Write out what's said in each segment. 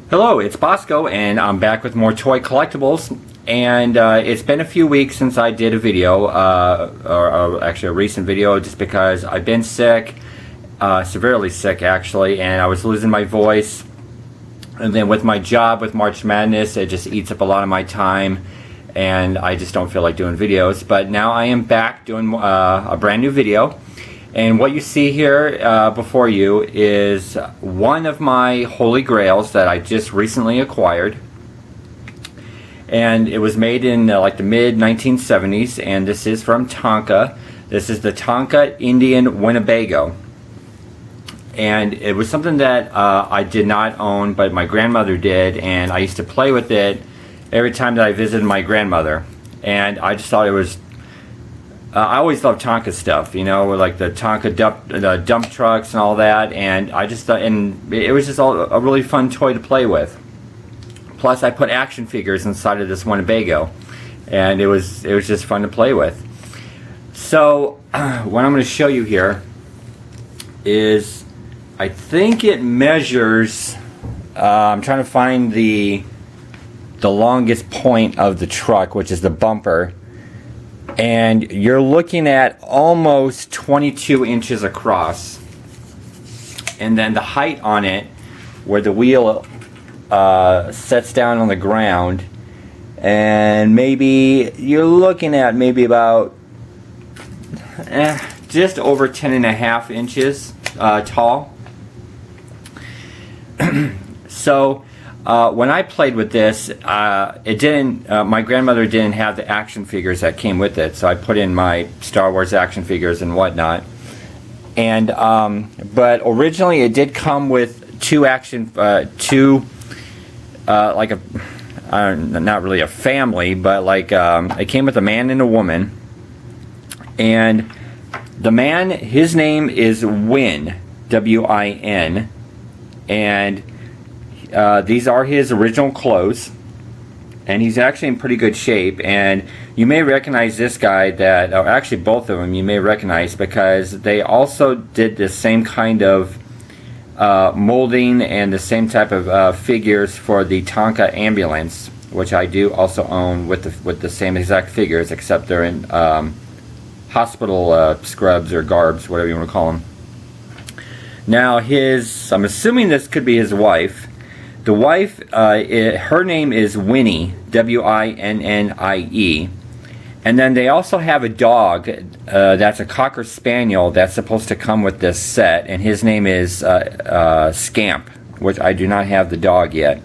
Hello, it's Bosko, and I'm back with more toy collectibles. And it's been a few weeks since I did a video, or actually a recent video, just because I've been sick, severely sick actually, and I was losing my voice. And then with my job with March Madness, it just eats up a lot of my time, and I just don't feel like doing videos. But now I am back doing a brand new video. And what you see here before you is one of my holy grails that I just recently acquired. And it was made in like the mid 1970s, and this is from Tonka. This is the Tonka Indian Winnebago. And it was something that I did not own, but my grandmother did, and I used to play with it every time that I visited my grandmother. And I just thought it was I always loved Tonka stuff, you know, like the Tonka dump trucks and all that, and I just thought, and it was just a really fun toy to play with. Plus, I put action figures inside of this Winnebago, and it was just fun to play with. So, what I'm going to show you here is, I think it measures. I'm trying to find the longest point of the truck, which is the bumper. And you're looking at almost 22 inches across. And then the height on it, where the wheel sets down on the ground, and maybe you're looking at maybe about just over 10.5 inches tall. So when I played with this, it didn't. My grandmother didn't have the action figures that came with it, so I put in my Star Wars action figures and whatnot. And but originally, it did come with two like a not really a family, but like it came with a man and a woman. And the man, his name is Win, W-I-N, and these are his original clothes, and he's actually in pretty good shape. And you may recognize this guy, that actually both of them you may recognize, because they also did the same kind of molding and the same type of figures for the Tonka ambulance, which I do also own with the same exact figures, except they're in hospital scrubs or garbs, whatever you want to call them. Now I'm assuming this could be his wife. The wife, her name is Winnie, W-I-N-N-I-E. And then they also have a dog that's a Cocker Spaniel that's supposed to come with this set, and his name is Scamp, which I do not have the dog yet.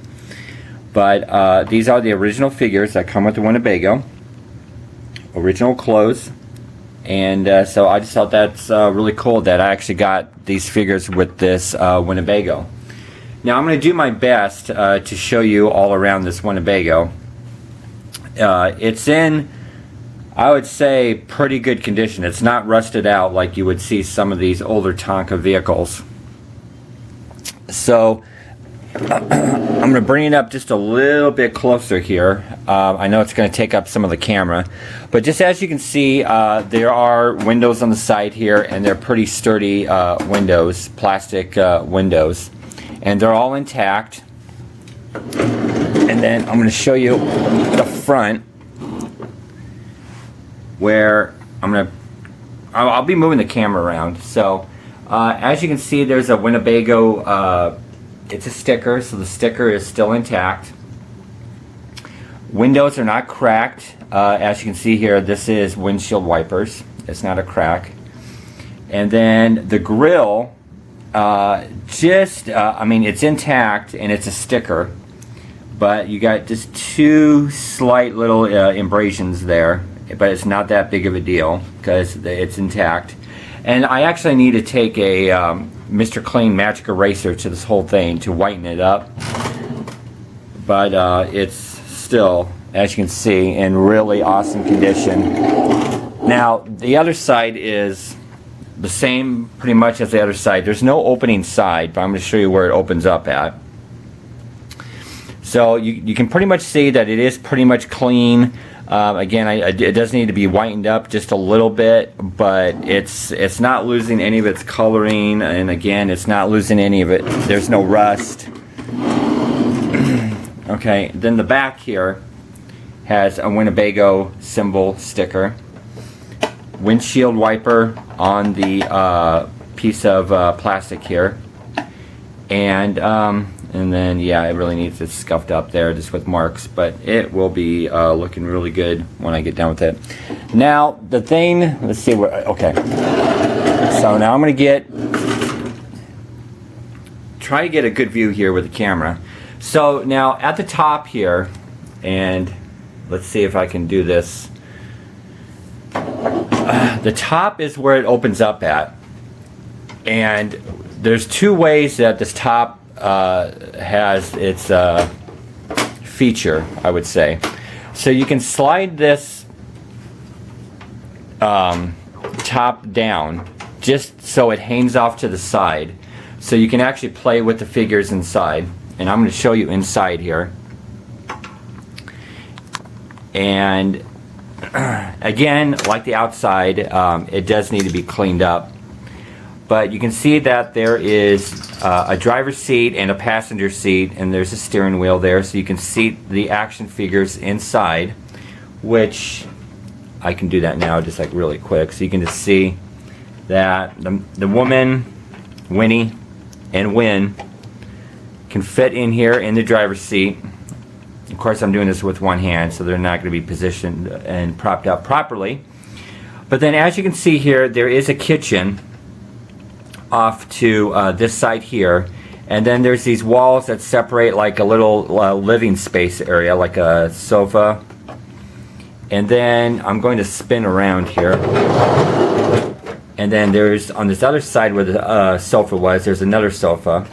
But these are the original figures that come with the Winnebago, original clothes. And so I just thought that's really cool that I actually got these figures with this Winnebago. Now I'm going to do my best to show you all around this Winnebago. It's in, I would say, pretty good condition. It's not rusted out like you would see some of these older Tonka vehicles. So I'm going to bring it up just a little bit closer here. I know it's going to take up some of the camera, but just as you can see, there are windows on the side here, and they're pretty sturdy windows, plastic windows, and they're all intact. And then I'm going to show you the front, where I'll be moving the camera around. So as you can see, there's a Winnebago. It's a sticker, so the sticker is still intact. Windows are not cracked. As you can see here, this is windshield wipers. It's not a crack. And then the grill I mean, it's intact and it's a sticker, but you got just 2 slight little abrasions there, but it's not that big of a deal because it's intact. And I actually need to take a Mr. Clean Magic Eraser to this whole thing to whiten it up, but it's still, as you can see, in really awesome condition. Now the other side is the same pretty much as the other side. There's no opening side, but I'm going to show you where it opens up at. So you can pretty much see that it is pretty much clean. Again, it does need to be whitened up just a little bit, but it's not losing any of its coloring, and again, it's not losing any of it. There's no rust. Okay, then the back here has a Winnebago symbol sticker. Windshield wiper on the piece of plastic here, and then yeah, it really needs it scuffed up there just with marks, but it will be looking really good when I get done with it. Now the thing, let's see where, okay, so now I'm gonna try to get a good view here with the camera. So now at the top here, and let's see if I can do this. The top is where it opens up at, and there's 2 ways that this top has its feature, I would say. So you can slide this top down just so it hangs off to the side, so you can actually play with the figures inside, and I'm going to show you inside here. And again, like the outside, it does need to be cleaned up, but you can see that there is a driver's seat and a passenger seat, and there's a steering wheel there, so you can seat the action figures inside, which I can do that now just like really quick. So you can just see that the woman, Winnie, and Win can fit in here in the driver's seat. Of course, I'm doing this with one hand, so they're not going to be positioned and propped up properly. But then, as you can see here, there is a kitchen off to this side here, and then there's these walls that separate like a little living space area, like a sofa. And then I'm going to spin around here, and then there's, on this other side where the sofa was, there's another sofa.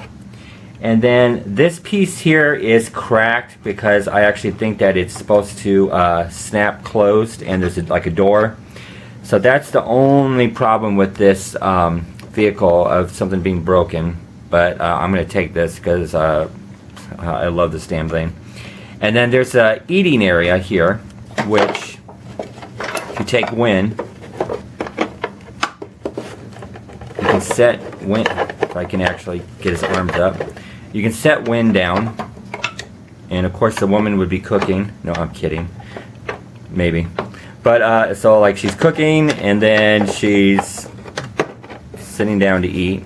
And then this piece here is cracked because I actually think that it's supposed to snap closed, and there's like a door. So that's the only problem with this vehicle, of something being broken. But I'm going to take this because I love this damn thing. And then there's a eating area here, which if you take Win, you can set Win, if I can actually get his arms up. You can set Win down, and of course the woman would be cooking. No, I'm kidding. Maybe. But so like she's cooking, and then she's sitting down to eat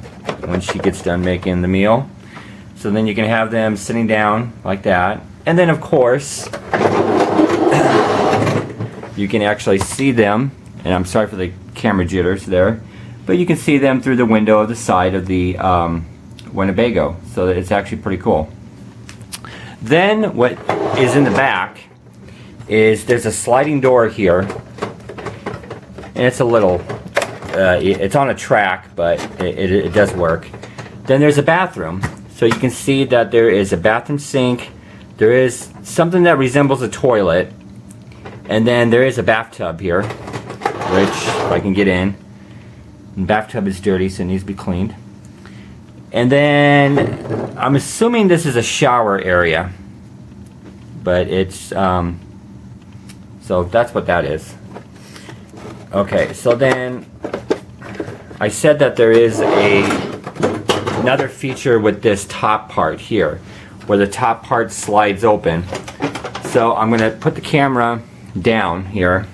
when she gets done making the meal. So then you can have them sitting down like that. And then of course you can actually see them, and I'm sorry for the camera jitters there, but you can see them through the window of the side of the Winnebago, so it's actually pretty cool. Then what is in the back is there's a sliding door here, and it's a little it's on a track, but it does work. Then there's a bathroom, so you can see that there is a bathroom sink, there is something that resembles a toilet, and then there is a bathtub here, which if I can get in, the bathtub is dirty, so it needs to be cleaned. And then I'm assuming this is a shower area, but it's so that's what that is. Okay, so then I said that there is another feature with this top part here, where the top part slides open. So I'm going to put the camera down here,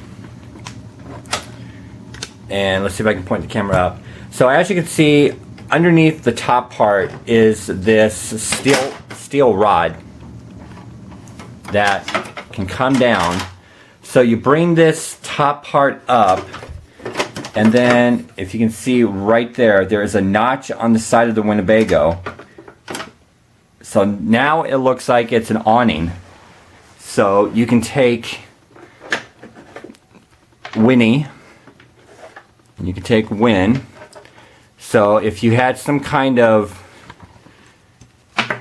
and let's see if I can point the camera up. So as you can see, underneath the top part is this steel rod that can come down. So you bring this top part up, And then, if you can see right there, there is a notch on the side of the Winnebago. So now it looks like it's an awning. So you can take Winnie, and you can take Win. So if you had some kind of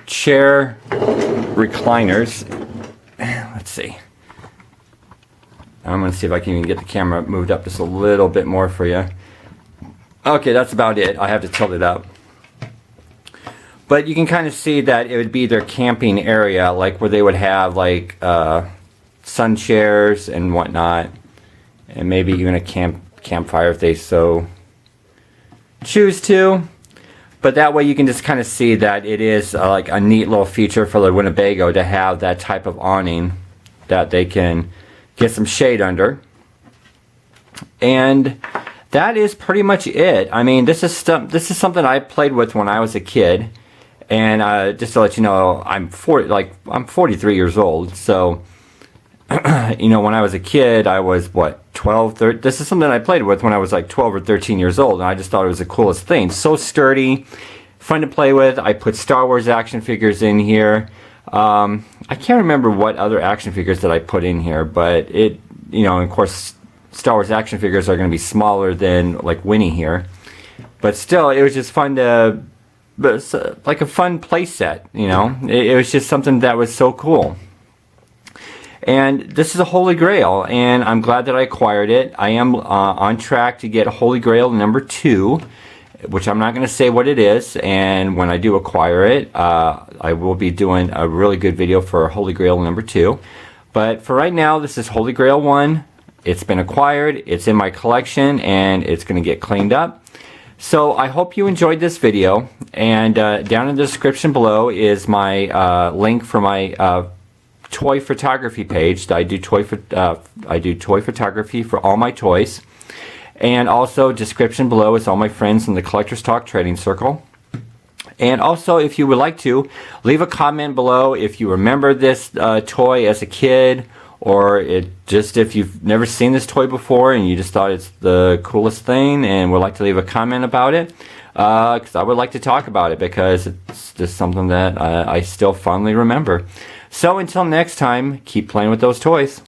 chair recliners, let's see. I'm going to see if I can even get the camera moved up just a little bit more for you. Okay, that's about it. I have to tilt it up. But you can kind of see that it would be their camping area, like where they would have like sun chairs and whatnot. And maybe even a campfire if they so choose to. But that way you can just kind of see that it is like a neat little feature for the Winnebago to have that type of awning that they can get some shade under. And that is pretty much it. I mean, this is something I played with when I was a kid. And just to let you know, I'm 43 years old. So, you know, when I was a kid, I was what, 12, 13. This is something I played with when I was like 12 or 13 years old, and I just thought it was the coolest thing. So sturdy, fun to play with. I put Star Wars action figures in here. I can't remember what other action figures that I put in here, but it, you know, of course, Star Wars action figures are going to be smaller than like Winnie here. But still, it was just fun to, like a fun play set, you know. It was just something that was so cool. And this is a Holy Grail, and I'm glad that I acquired it. I am on track to get Holy Grail number 2, which I'm not going to say what it is. And when I do acquire it, I will be doing a really good video for Holy Grail number 2. But for right now, this is Holy Grail 1. It's been acquired, it's in my collection, and it's going to get cleaned up. So I hope you enjoyed this video, and down in the description below is my link for my toy photography page. I do toy photography for all my toys, and also description below is all my friends in the Collectors Talk Trading Circle. And also, if you would like to, leave a comment below if you remember this toy as a kid, or if you've never seen this toy before and you just thought it's the coolest thing and would like to leave a comment about it, because I would like to talk about it, because it's just something that I still fondly remember. So until next time, keep playing with those toys.